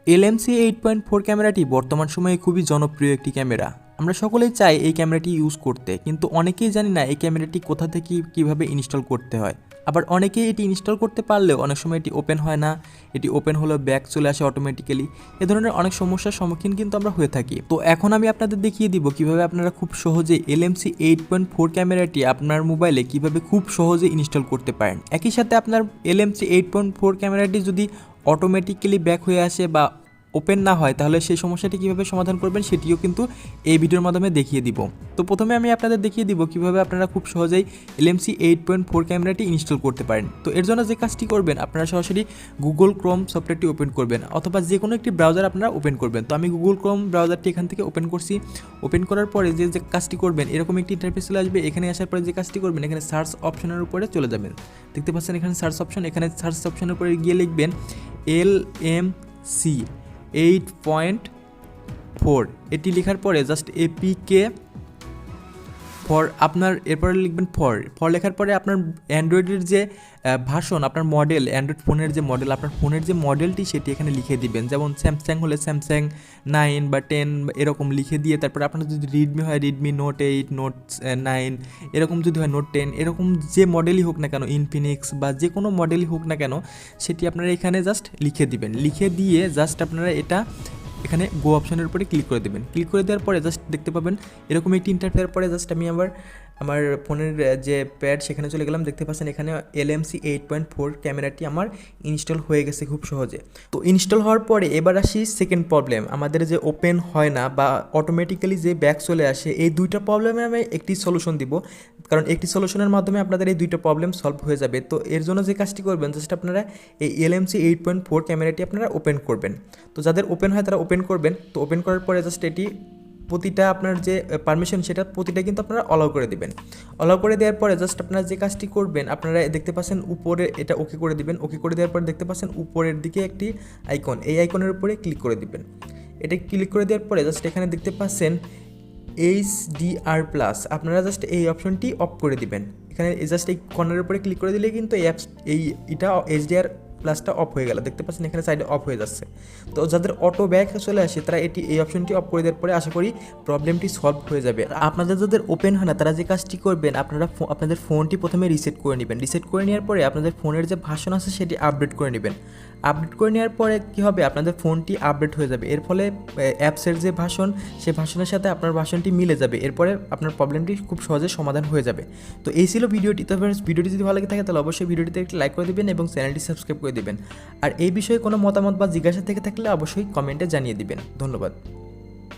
LMC 8.4 ক্যামেরাটি বর্তমান সময়ে খুবই জনপ্রিয় একটি ক্যামেরা। আমরা সকলেই চাই এই ক্যামেরাটি ইউজ করতে, কিন্তু অনেকেই জানি না এই ক্যামেরাটি কোথা থেকে কিভাবে ইনস্টল করতে হয়। আবার অনেকেই এটি ইনস্টল করতে পারলেও অনেক সময় এটি ওপেন হয় না, এটি ওপেন হলেও ব্যাক চলে আসে অটোমেটিক্যালি। এ ধরনের অনেক সমস্যার সম্মুখীন কিন্তু আমরা হয়ে থাকি। তো এখন আমি আপনাদের দেখিয়ে দিব কিভাবে আপনারা খুব সহজে LMC 8.4 ক্যামেরাটি আপনার মোবাইলে কিভাবে খুব সহজে ইনস্টল করতে পারেন। একই সাথে আপনার LMC 8.4 ক্যামেরাটি যদি অটোমেটিক্যালি ব্যাক হয়ে আসে বা ওপেন না হয়, তাহলে সেই সমস্যাটি কীভাবে সমাধান করবেন সেটিও কিন্তু এই ভিডিওর মাধ্যমে দেখিয়ে দিব। তো প্রথমে আমি আপনাদের দেখিয়ে দিব কিভাবে আপনারা খুব সহজেই LMC 8.4 ক্যামেরাটি ইনস্টল করতে পারেন। তো এর জন্য যে কাজটি করবেন, আপনারা সরাসরি গুগল ক্রোম সফটওয়্যারটি ওপেন করবেন অথবা যে কোনো একটি ব্রাউজার আপনারা ওপেন করবেন। তো আমি গুগল ক্রোম ব্রাউজারটি এখান থেকে ওপেন করছি। ওপেন করার পরে যে কাজটি করবেন, এরকম একটি ইন্টারফেস চলে আসবে। এখানে আসার পরে যে কাজটি করবেন, এখানে সার্চ অপশনের উপরে চলে যাবেন। দেখতে পাচ্ছেন এখানে সার্চ অপশন, এখানে সার্চ অপশনের উপরে গিয়ে লিখবেন LMC 8.4। এটি লেখার পরে জাস্ট এপিকে ফর আপনার, এরপরে লিখবেন ফর লেখার পরে আপনার অ্যান্ড্রয়েডের যে ভার্সন, আপনার মডেল, অ্যান্ড্রয়েড ফোনের যে মডেল, আপনার ফোনের যে মডেলটি সেটি এখানে লিখে দিবেন। যেমন স্যামসাং হলে স্যামসাং 9 বা 10 এরকম লিখে দিয়ে, তারপরে আপনার যদি রিডমি হয় রিডমি নোট 8, নোট 9, এরকম যদি হয় নোট 10, এরকম যে মডেলই হোক না কেন, ইনফিনিক্স বা যে কোনো মডেলই হোক না কেন, সেটি আপনারা এখানে জাস্ট লিখে দিবেন। লিখে দিয়ে জাস্ট আপনারা এটা এখানে গো অপশনের উপরে ক্লিক করে দেবেন। ক্লিক করে দেওয়ার পরে জাস্ট দেখতে পাবেন এরকম একটি ইন্টারফেয়ার পরে জাস্ট আমি আমার ফোনের যে প্যাড সেখানে চলে গেলাম। দেখতে পাচ্ছেন এখানে LMC 8.4 ক্যামেরাটি আমার ইনস্টল হয়ে গেছে খুব সহজে। তো ইনস্টল হওয়ার পরে এবার আসি সেকেন্ড প্রবলেম, আমাদের যে ওপেন হয় না বা অটোমেটিক্যালি যে ব্যাক চলে আসে, এই দুইটা প্রবলেমে আমি একটি সলিউশন দিব, কারণ একটি সলিউশনের মাধ্যমে আপনাদের এই দুইটা প্রবলেম সলভ হয়ে যাবে। তো এর জন্য যে কাজটি করবেন, জাস্ট আপনারা এই LMC 8.4 ক্যামেরাটি আপনারা ওপেন করবেন। তো যাদের ওপেন হয় তারা ওপেন করবেন। তো ওপেন করার পরে জাস্ট এটি প্রতিটা আপনার যে পারমিশন, সেটা প্রতিটা কিন্তু আপনারা অলাউ করে দিবেন। অলাউ করে দেওয়ার পরে জাস্ট আপনারা যে কাজটি করবেন, আপনারা দেখতে পাচ্ছেন উপরে এটা ওকে করে দিবেন। ওকে করে দেওয়ার পরে দেখতে পাচ্ছেন উপরের দিকে একটি আইকন, এই আইকনের উপরে ক্লিক করে দিবেন। এটা ক্লিক করে দেওয়ার পরে জাস্ট এখানে দেখতে পাচ্ছেন HDR+, আপনারা জাস্ট এই অপশনটি অফ করে দিবেন। এখানে জাস্ট এই কর্নারের উপরে ক্লিক করে দিলে কিন্তু এই অ্যাপস এটা HDR+টা অফ হয়ে গেল। দেখতে পাচ্ছেন এখানে সাইডে অফ হয়ে যাচ্ছে। তো যাদের অটো ব্যাক চলে আসে তারা এই অপশনটি অফ করে দেওয়ার পরে আশা করি প্রবলেমটি সলভ হয়ে যাবে। আর আপনাদের যাদের ওপেন হয় না তারা যে কাজটি করবেন, আপনারা আপনাদের ফোনটি প্রথমে রিসেট করে নেবেন। রিসেট করে নেওয়ার পরে আপনাদের ফোনের যে ভার্সন আছে সেটি আপডেট করে নেবেন। আপডেট করে নেওয়ার পরে কী হবে, আপনাদের ফোনটি আপডেট হয়ে যাবে। এর ফলে অ্যাপসের যে ভার্সন, সেই ভার্সনের সাথে আপনার ভার্সনটি মিলে যাবে। এরপরে আপনার প্রবলেমটি খুব সহজে সমাধান হয়ে যাবে। তো এই ছিল ভিডিওটি। তো ভিডিওটি যদি ভালো লাগে থাকে তাহলে অবশ্যই ভিডিওটিতে একটি লাইক করে দেবেন এবং চ্যানেলটি সাবস্ক্রাইব করে দেবেন। আর এই বিষয়ে কোনো মতামত বা জিজ্ঞাসা থেকে থাকলে অবশ্যই কমেন্টে জানিয়ে দিবেন। ধন্যবাদ।